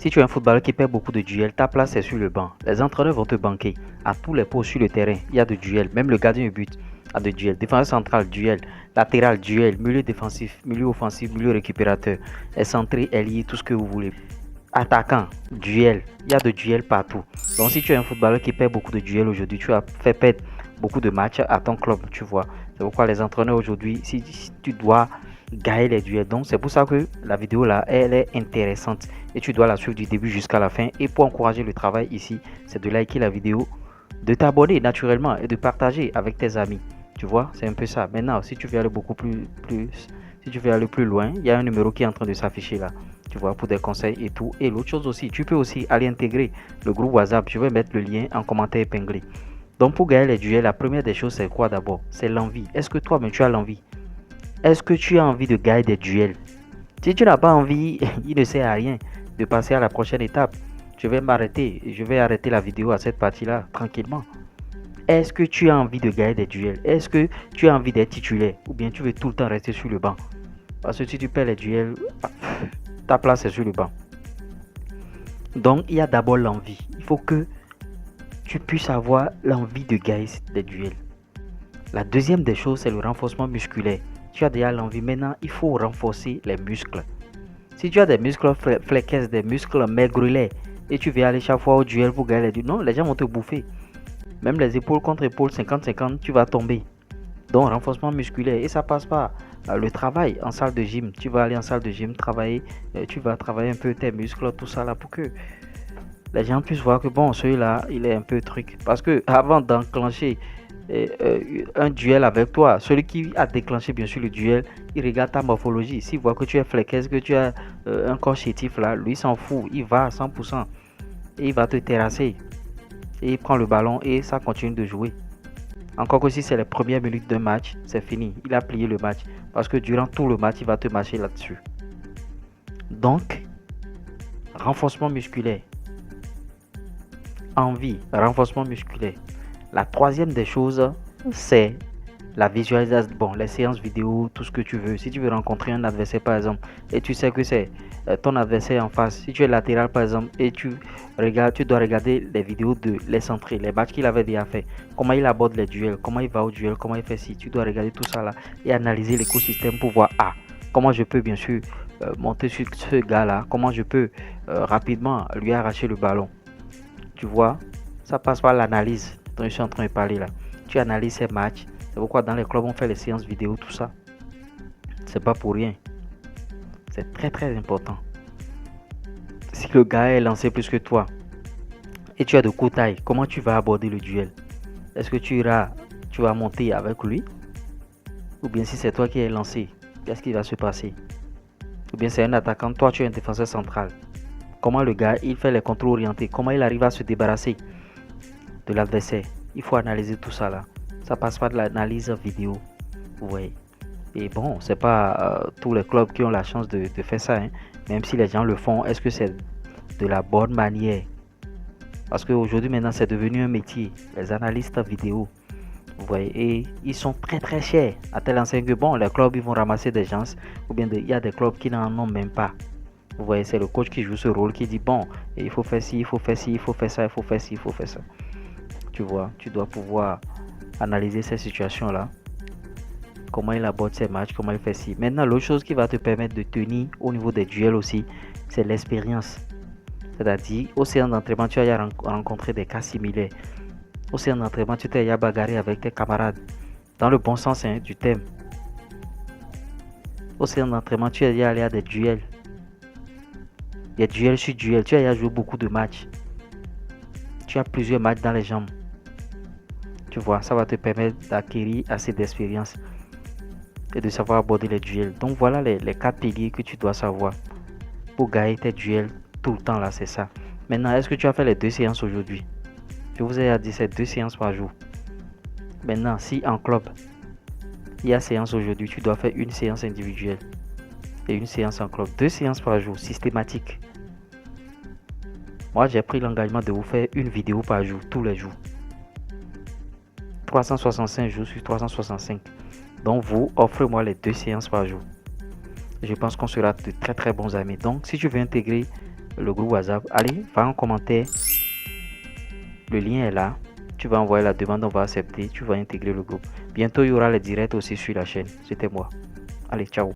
Si tu es un footballeur qui perd beaucoup de duels, ta place est sur le banc. Les entraîneurs vont te banquer. À tous les postes sur le terrain, il y a de duels. Même le gardien de but a de duels. Défenseur central, duel. Latéral, duel. Milieu défensif, milieu offensif, milieu récupérateur. Excentré, ailier, tout ce que vous voulez. Attaquant, duel. Il y a de duels partout. Donc si tu es un footballeur qui perd beaucoup de duels aujourd'hui, tu as fait perdre beaucoup de matchs à ton club, tu vois. C'est pourquoi les entraîneurs aujourd'hui, si tu dois gagner les duels. Donc c'est pour ça que la vidéo là, elle est intéressante et tu dois la suivre du début jusqu'à la fin. Et pour encourager le travail ici, c'est de liker la vidéo, de t'abonner naturellement et de partager avec tes amis. Tu vois, c'est un peu ça. Maintenant, si tu veux aller si tu veux aller plus loin, il y a un numéro qui est en train de s'afficher là. Tu vois, pour des conseils et tout. Et l'autre chose aussi, tu peux aussi aller intégrer le groupe WhatsApp. Je vais mettre le lien en commentaire épinglé. Donc pour gagner les duels, la première des choses, c'est quoi d'abord? C'est l'envie. Est-ce que toi-même tu as l'envie? Est-ce que tu as envie de gagner des duels? Si tu n'as pas envie, il ne sert à rien de passer à la prochaine étape. Je vais m'arrêter. Je vais arrêter la vidéo à cette partie-là, tranquillement. Est-ce que tu as envie de gagner des duels? Est-ce que tu as envie d'être titulaire? Ou bien tu veux tout le temps rester sur le banc? Parce que si tu perds les duels, ta place est sur le banc. Donc, il y a d'abord l'envie. Il faut que tu puisses avoir l'envie de gagner des duels. La deuxième des choses, c'est le renforcement musculaire. Tu as déjà l'envie. Maintenant, il faut renforcer les muscles. Si tu as des muscles flequesses, des muscles maigrelets, et tu viens aller chaque fois au duel pour gagner les duels, non, les gens vont te bouffer. Même les épaules contre épaules, 50-50, tu vas tomber. Donc, renforcement musculaire. Et ça passe par le travail en salle de gym. Tu vas aller en salle de gym travailler. Tu vas travailler un peu tes muscles, tout ça là, pour que les gens puissent voir que bon, celui-là, il est un peu truc. Parce que avant d'enclencher un duel avec toi, celui qui a déclenché bien sûr le duel, il regarde ta morphologie. S'il voit que tu es flequesse, que tu as un corps chétif là, lui s'en fout. Il va à 100% et il va te terrasser. Et il prend le ballon et ça continue de jouer. Encore que si c'est les premières minutes d'un match, c'est fini. Il a plié le match. Parce que durant tout le match, il va te marcher là-dessus. Donc, renforcement musculaire. Envie, renforcement musculaire. La troisième des choses, c'est la visualisation. Bon, les séances vidéo, tout ce que tu veux. Si tu veux rencontrer un adversaire, par exemple, et tu sais que c'est ton adversaire en face. Si tu es latéral, par exemple, et tu dois regarder les vidéos de l'excentré, les matchs qu'il avait déjà fait, comment il aborde les duels, comment il va au duel, comment il fait ci. Tu dois regarder tout ça là et analyser l'écosystème pour voir comment je peux bien sûr monter sur ce gars-là, comment je peux rapidement lui arracher le ballon. Tu vois, ça passe par l'analyse dont je suis en train de parler là. Tu analyses ces matchs. C'est pourquoi dans les clubs on fait les séances vidéo, tout ça. C'est pas pour rien. C'est très très important. Si le gars est lancé plus que toi et tu as de courte taille, comment tu vas aborder le duel? Est-ce que tu vas monter avec lui? Ou bien si c'est toi qui es lancé, qu'est-ce qui va se passer? Ou bien c'est un attaquant, toi tu es un défenseur central. Comment le gars il fait les contrôles orientés? Comment il arrive à se débarrasser de l'adversaire? Il faut analyser tout ça là. Ça passe par de l'analyse vidéo. Vous voyez. Et bon, c'est pas tous les clubs qui ont la chance de faire ça. Hein. Même si les gens le font, est-ce que c'est de la bonne manière? Parce qu'aujourd'hui maintenant c'est devenu un métier. Les analystes vidéo. Vous voyez. Et ils sont très très chers. À tel enseigne que bon, les clubs ils vont ramasser des gens. Ou bien il y a des clubs qui n'en ont même pas. Vous voyez, c'est le coach qui joue ce rôle, qui dit bon, il faut faire ci, il faut faire ci, il faut faire ça, il faut faire ci, il faut faire ça. Tu vois, tu dois pouvoir analyser ces situations-là. Comment il aborde ses matchs, comment il fait ci. Maintenant, l'autre chose qui va te permettre de tenir au niveau des duels aussi, c'est l'expérience. C'est-à-dire, au séance d'entraînement, tu as rencontré des cas similaires. Au séance d'entraînement, tu t'es bagarré avec tes camarades. Dans le bon sens du thème. Au séance d'entraînement, tu es allé à des duels. Des duels sur duels. Tu as joué beaucoup de matchs. Tu as plusieurs matchs dans les jambes. Tu vois, ça va te permettre d'acquérir assez d'expérience et de savoir aborder les duels. Donc voilà les 4 piliers que tu dois savoir pour gagner tes duels tout le temps là, c'est ça. Maintenant, est-ce que tu as fait les 2 séances aujourd'hui? Je vous ai dit c'est 2 séances par jour. Maintenant, si en club, il y a séance aujourd'hui, tu dois faire une séance individuelle et une séance en club. 2 séances par jour, systématique. Moi, j'ai pris l'engagement de vous faire une vidéo par jour, tous les jours. 365 jours sur 365. Donc, vous offrez-moi les 2 séances par jour. Je pense qu'on sera de très très bons amis. Donc, si tu veux intégrer le groupe WhatsApp. Allez, va en commentaire. Le lien est là. Tu vas envoyer la demande, on va accepter. Tu vas intégrer le groupe. Bientôt, il y aura les directs aussi sur la chaîne. C'était moi. Allez, ciao.